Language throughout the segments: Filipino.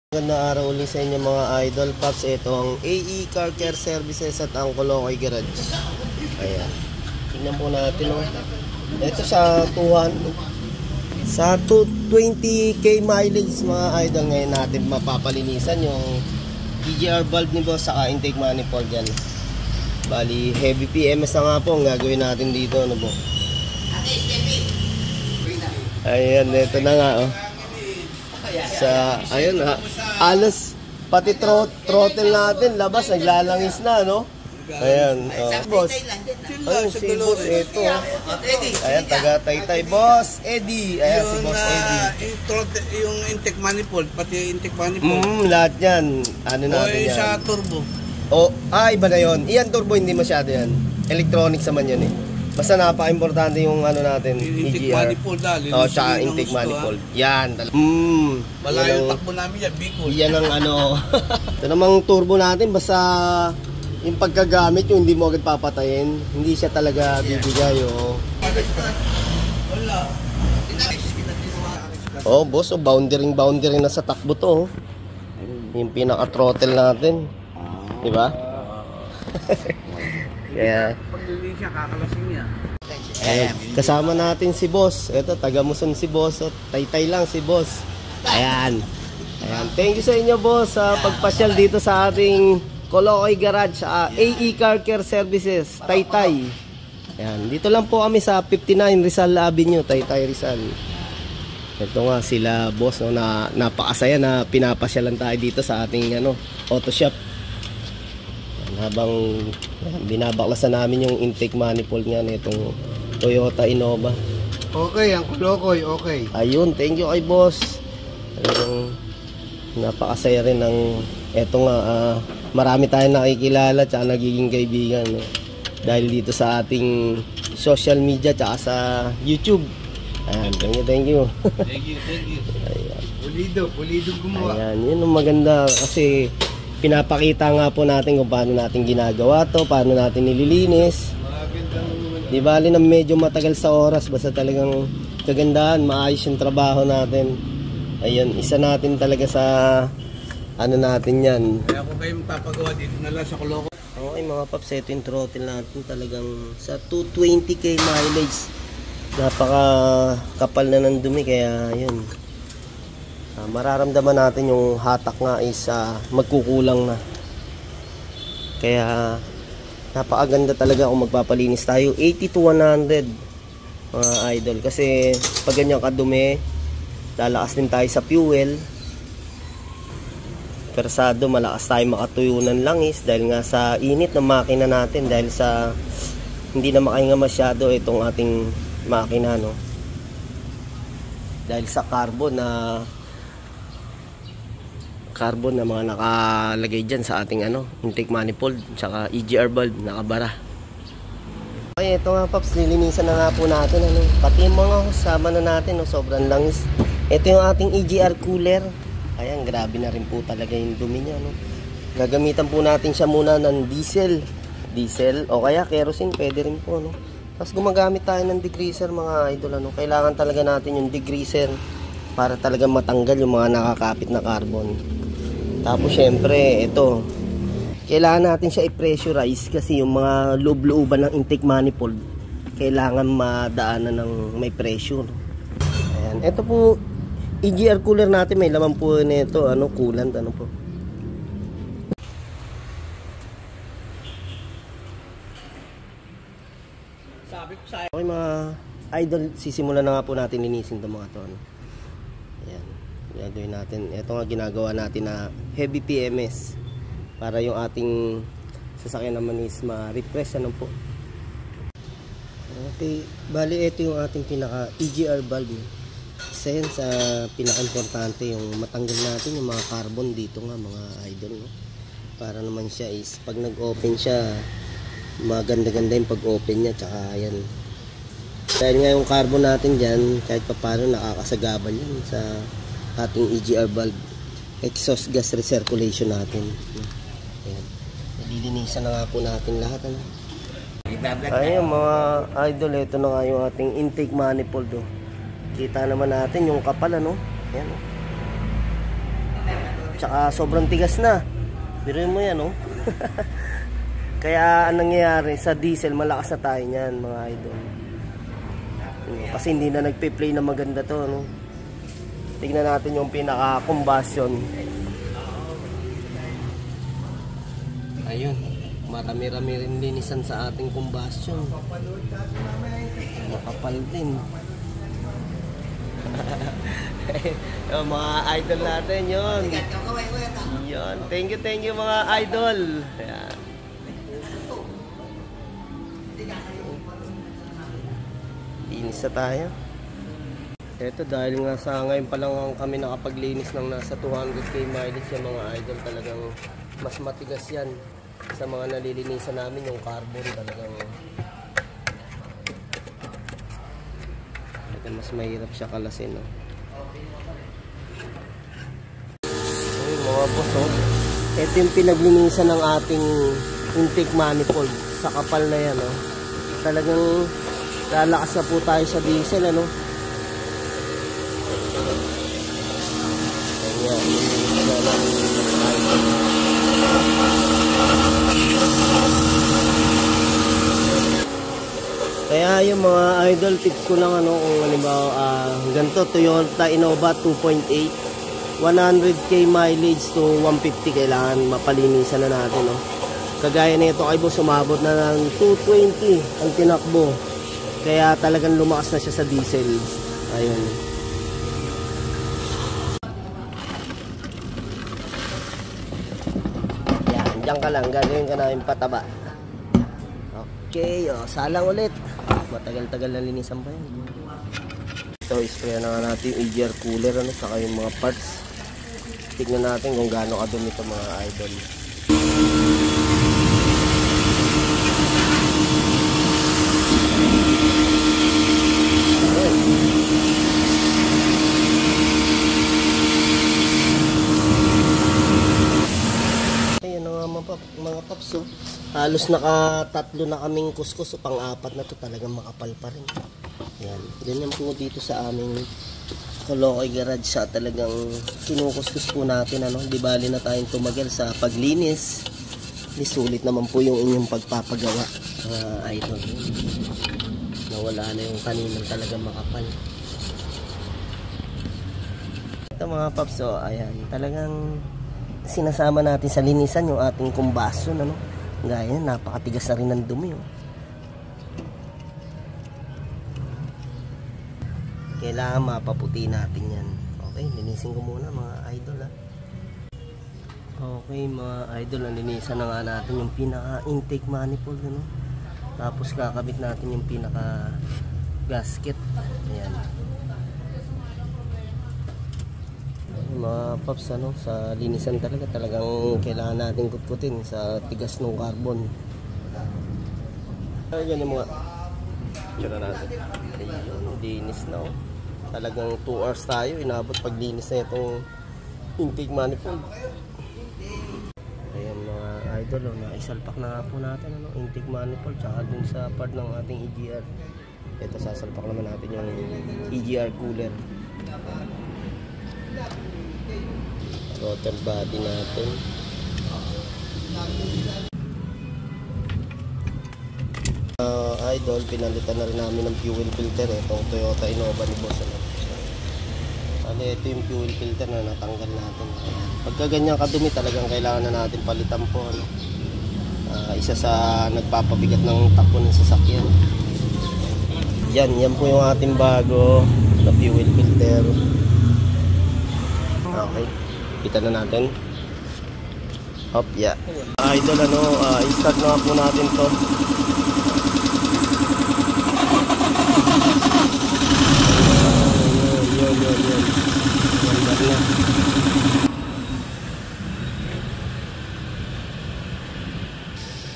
Magandang araw ulit sa inyo mga idol paps. Ito ang AE Car Care Services at ang Colocoy Garage. Ayan, tingnan po natin ito sa 220k mileage mga idol. Ngayon natin mapapalinisan yung EGR valve ni boss saka intake manifold yan. Bali heavy PMS na nga po ang gagawin natin dito, ano po. Ayan, ito na nga sa ayun alas pati throttle natin labas, naglalangis na, no? Ayan, boss. Ayun si boss, ito. Ayan, taga Taytay, boss Eddie. Ayan si boss Eddie. Yung intake manifold, pati intake manifold. Lahat yan. Ano natin yan? Sa turbo. Iba na yun. Iyan turbo, hindi masyado yan. Electronics naman yun Basta napaka-importante yung ano natin, intake manifold tsaka intake manifold. Yan. Malayo takbo namin yan, Bicol. Yan ang ano. Ito namang turbo natin, basta yung pagkagamit, yung hindi mo agad papatayin, hindi siya talaga bibigay. Boss, boundary na sa takbo to. Yung pinaka-throttle natin. Di ba? Kaya paglilinis siya, kakalasing niya. Kasama natin si boss. Ito, taga Muson si boss. Taytay lang si boss. Ayan. Thank you sa inyo boss sa pagpasyal dito sa ating Colocoy Garage, AE Car Care Services, Taytay. Ayan. Dito lang po kami sa 59 Rizal Avenue, Taytay, Rizal. Ito nga sila boss, na napakasaya na pinapasyalan tayo dito sa ating auto shop. Habang binabaklasan namin yung intake manifold nga nitong Toyota Innova. Okay, ang Colocoy, okay. Ayun, thank you kay boss. Napakasaya rin ng eto nga, marami tayong nakikilala tsaka nagiging kaibigan, dahil dito sa ating social media tsaka sa YouTube. Ayan, thank you. Thank you. Ayan. Pulido gumawa. Ayan, yun ang maganda kasi pinapakita nga po natin kung paano natin ginagawa to, paano natin nililinis. Di bali na medyo matagal sa oras, basta talagang kagandahan, maayos yung trabaho natin. Ayun, isa natin talaga sa natin yan. Kaya kung kayo magpapagawa dito na lang sa Colocoy. Okay mga paps, ito yung throttle natin talagang sa 220k mileage. Napaka kapal na ng dumi, kaya yun. Mararamdaman natin yung hatak nga is magkukulang na. Kaya napakaganda talaga kung magpapalinis tayo 80 to 100 mga idol, kasi pag ganyan kadumi lalakas din tayo sa fuel. Persado malakas tayo makatuyo ng langis dahil nga sa init ng makina natin, dahil sa hindi na makahinga masyado itong ating makina, dahil sa carbon na mga nakalagay dyan sa ating intake manifold tsaka EGR valve nakabara. Okay, ito nga paps, lilinisan na nga po natin pati yung mga kasama na natin, sobrang langis. Ito yung ating EGR cooler. Ayan, grabe na rin po talaga yung dumi niya, Gagamitan po natin siya muna ng diesel o kaya kerosene, pwede rin po, Tapos gumagamit tayo ng degreaser mga idol, Kailangan talaga natin yung degreaser para talaga matanggal yung mga nakakapit na carbon. Tapos syempre ito, kailangan natin siya i-pressurize kasi yung mga loob-looban ng intake manifold kailangan madaanan ng may pressure. Ayan, ito po EGR cooler natin, may laman po nito coolant po. Sabi ko sa Okay mga idol, sisimulan na nga po natin linisin itong mga to. Ayan, gagawin natin. Ito nga ginagawa natin na heavy PMS para yung ating sasakyan naman is ma-refresh po. Okay, bali ito yung ating pinaka EGR valve. Isa yan sa pinaka-importante, yung matanggal natin yung mga carbon dito nga mga idol, para naman siya is pag nag-open siya maganda-ganda yung pag-open niya, tsaka yan. Dahil nga yung carbon natin dyan, kahit pa paano nakakasagabal yan sa ating EGR valve, exhaust gas recirculation natin. Ayan. Nililinisan na nga po natin lahat. Ayun mga idol, ito na nga yung ating intake manifold. Kita naman natin yung kapal, Ayan. tsaka sobrang tigas na. Biruin mo yan, oh. Kaya anong nangyayari sa diesel, malakas na tayo niyan, mga idol. Kasi hindi na nagpe-play na maganda to, no. Tignan natin yung pinaka-combustion. Ayun, marami-rami rin linisan sa ating combustion. Makapal din. Yung mga idol natin yun. Yun. Thank you mga idol. Ayan. Linis na tayo. Ito dahil nga sa ngayon pa lang kami nakapaglinis ng nasa 200k mileage yung mga idol, talagang mas matigas yan sa mga nalilinisan namin. Yung carbon talagang mas mahirap siya kalasin, no? Okay, mga boss, oh. Ito yung pinaglinisan ng ating intake manifold sa kapal na yan, oh. Talagang lalakas na po tayo sa diesel, ano? Ayan, kaya yung mga idol, tips ko lang, ano, kung halimbawa ganito, Toyota Innova 2.8, 100k mileage to 150, kailangan mapalinisan na natin, no? Kagaya nito kay boss, sumabot na ng 220 ang tinakbo, kaya talagang lumakas na siya sa diesel. Ayun. Yan, dyan ka lang, gagawin ka namin pataba. Okay, salang ulit. Matagal-tagal na linisan pa yan. Ito, spray na nga natin yung EGR cooler, ano, saka yung mga parts. Tignan natin kung gaano kadumi ito, mga idol. Ayan na nga mga paps, oh. Halos naka-tatlo na kaming kuskus, o pang-apat na to, talagang makapal pa rin. Yan, ganyan po dito sa aming Caloocan garage, sa talagang kinukuskus po natin, ano. Di bali na tayong tumagal sa paglinis. Di sulit naman po yung inyong pagpapagawa, idol. Nawala na yung kaninang talagang makapal. Ito mga paps, oh, ayan, talagang sinasama natin sa linisan yung ating combustion, ano. Gaya, napakatigas na rin ng dumi, oh. Kailangan mapaputi natin yan. Okay, linisin ko muna mga idol, ha. Okay mga idol, linisan na nga natin yung pinaka intake manifold, ano. Tapos kakabit natin yung pinaka gasket. Ayan. Mga paps, ano, sa linisan talagang kailangan natin kutkutin sa tigas ng carbon. Ay, ganyan mo nga. Tira natin. Ayun, linis na, oh. Talagang 2 hours tayo inabot paglinis na itong intake manifold. Ayan mga idol, oh, naisalpak na nga po natin, ano, intake manifold tsaka dun sa part ng ating EGR. Ito, sasalpak naman natin yung EGR cooler. Rotor body natin. Idol, pinalitan na rin namin ng fuel filter, itong Toyota Innova ni boss, ano. Ito yung fuel filter na natanggal natin. Pagka ganyan kadumi, talagang kailangan na natin palitan po, ano. Isa sa nagpapabigat ng takbo ng sasakyan. Yan po yung ating bago na fuel filter. Okay, kita na natin. Hop, yeah. Idol, ano, i-start na po natin to. Yun. Ganda na.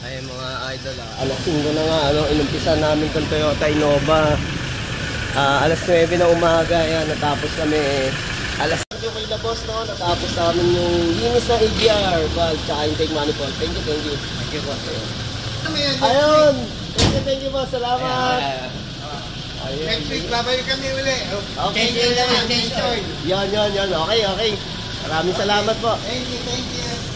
Ay mga idol, alas 5 na nga, ano, inumpisa namin itong Toyota Innova. Alas 9 na umaga, yan, natapos kami. Alas 5 kay la boss, no, natapos namin yung linis ng EGR valve tsaka intake manifold. Thank you. Thank you boss. Ayun, thank you boss, salamat. Ayun. Next week, babalik kami uli. Okay. Change oil naman, change oil. Yan. Okay. Maraming salamat po. Thank you, thank you.